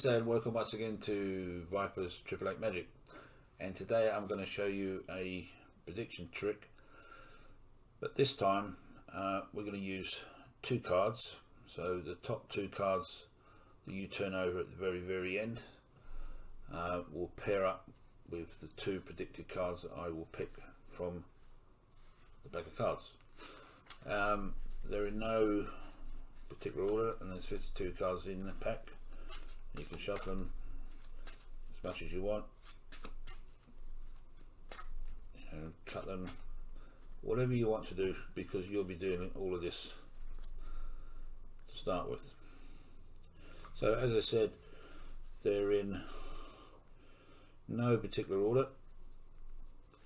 guys, and welcome once again to Viper's Triple Eight Magic. And today I'm going to show you a prediction trick, but this time we're going to use two cards. So the top two cards that you turn over at the very end will pair up with the two predicted cards that I will pick from the pack of cards. They're in no particular order, and there's 52 cards in the pack. You can shuffle them as much as you want and cut them, whatever you want to do, because you'll be doing all of this to start with. So as I said, they're in no particular order,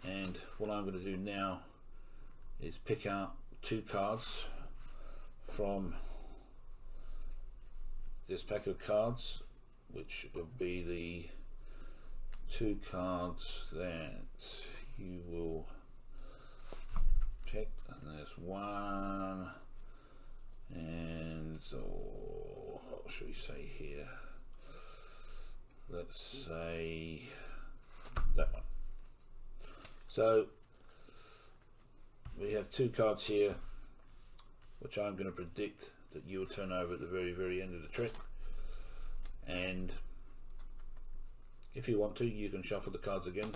and what I'm going to do now is pick out two cards from this pack of cards, which will be the two cards that you will pick. And there's one, and what should we say here? Let's say that one. So we have two cards here which I'm going to predict that you will turn over at the very end of the trick. And if you want to, you can shuffle the cards again.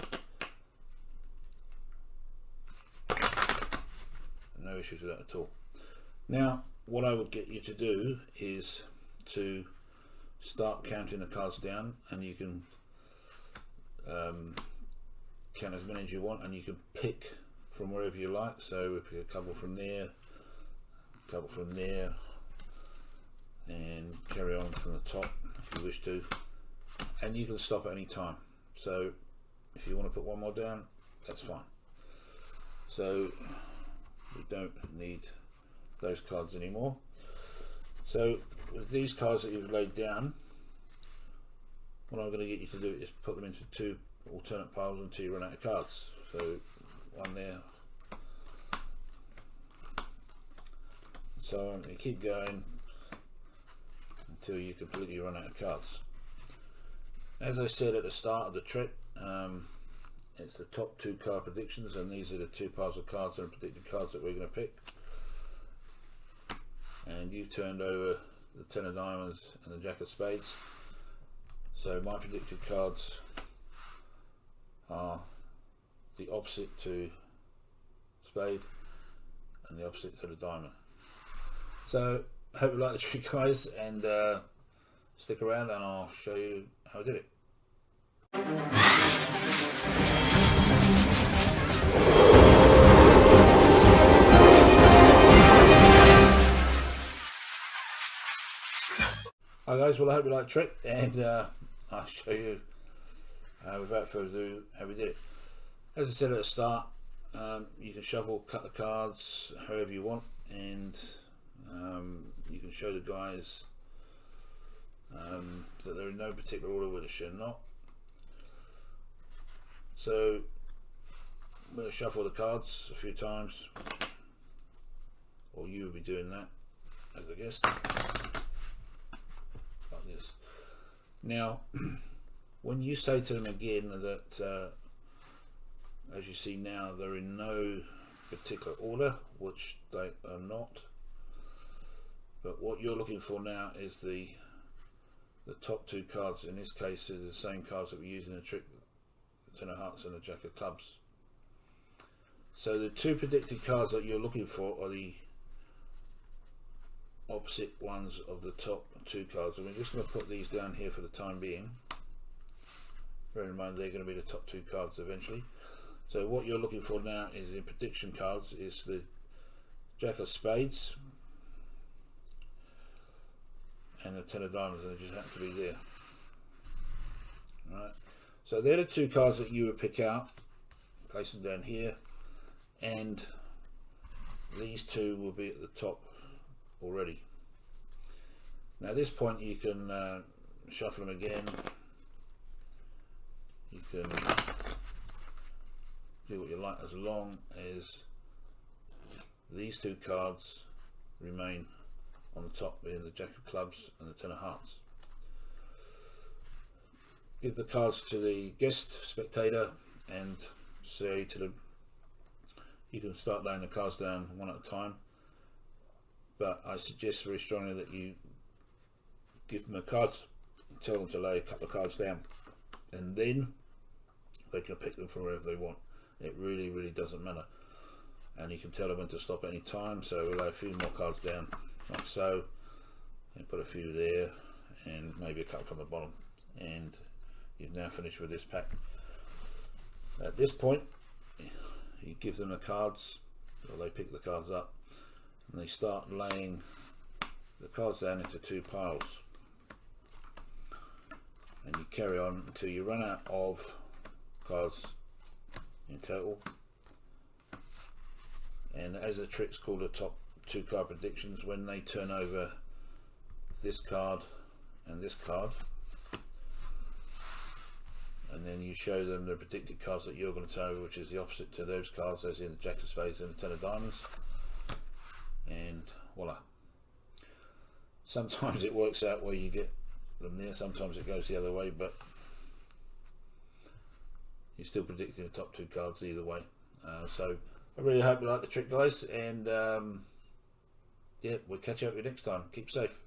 No issues with that at all. Now what I would get you to do is to start counting the cards down, and you can count as many as you want, and you can pick from wherever you like. So we pick a couple from there, a couple from there, and carry on from the top if you wish to, and you can stop at any time. So if you want to put one more down, that's fine. So we don't need those cards anymore. So with these cards that you've laid down, what I'm going to get you to do is put them into two alternate piles until you run out of cards. So one there, so on, you keep going until you completely run out of cards. As I said at the start of the trick, it's the top two card predictions, and these are the two piles of cards and predicted cards that we're going to pick. And you turned over the 10 of diamonds and the jack of spades. So my predicted cards are the opposite to spade and the opposite to the diamond. So I hope you like the trick, guys, and stick around and I'll show you how I did it. Hi guys, well I hope you like the trick, and I'll show you without further ado how we did it. As I said at the start, you can shuffle, cut the cards however you want, and you can show the guys that they're in no particular order, which they're not. So I'm going to shuffle the cards a few times, or you will be doing that as a guest, like this. Now when you say to them again that as you see now, they're in no particular order, which they are not, but what you're looking for now is the top two cards. In this case is the same cards that we use in the trick, the 10 of hearts and the jack of clubs. So the two predicted cards that you're looking for are the opposite ones of the top two cards, and we're just going to put these down here for the time being. Bear in mind they're going to be the top two cards eventually. So what you're looking for now is in prediction cards is the jack of spades and the 10 of diamonds, and they just happen to be there. Alright, so they're the two cards that you would pick out, place them down here, and these two will be at the top already. Now at this point you can shuffle them again, you can do what you like as long as these two cards remain on the top, being the jack of clubs and the 10 of hearts. give the cards to the guest spectator and say to them, you can start laying the cards down one at a time, but I suggest very strongly that you give them the cards, tell them to lay a couple of cards down, and then they can pick them from wherever they want. It really doesn't matter, and you can tell them when to stop at any time. So we'll lay a few more cards down like so, and put a few there, and maybe a couple from the bottom, and you've now finished with this pack. At this point, you give them the cards, or they pick the cards up, and they start laying the cards down into two piles, and you carry on until you run out of cards in total. And as the trick's called, the top two card predictions, when they turn over this card and this card, and then you show them the predicted cards that you're going to turn over, which is the opposite to those cards, as in the Jack of Spades and the Ten of Diamonds, and voila. Sometimes it works out where you get them there, sometimes it goes the other way, but you're still predicting the top two cards either way. So I really hope you like the trick, guys, and yeah, we'll catch up with you next time. Keep safe.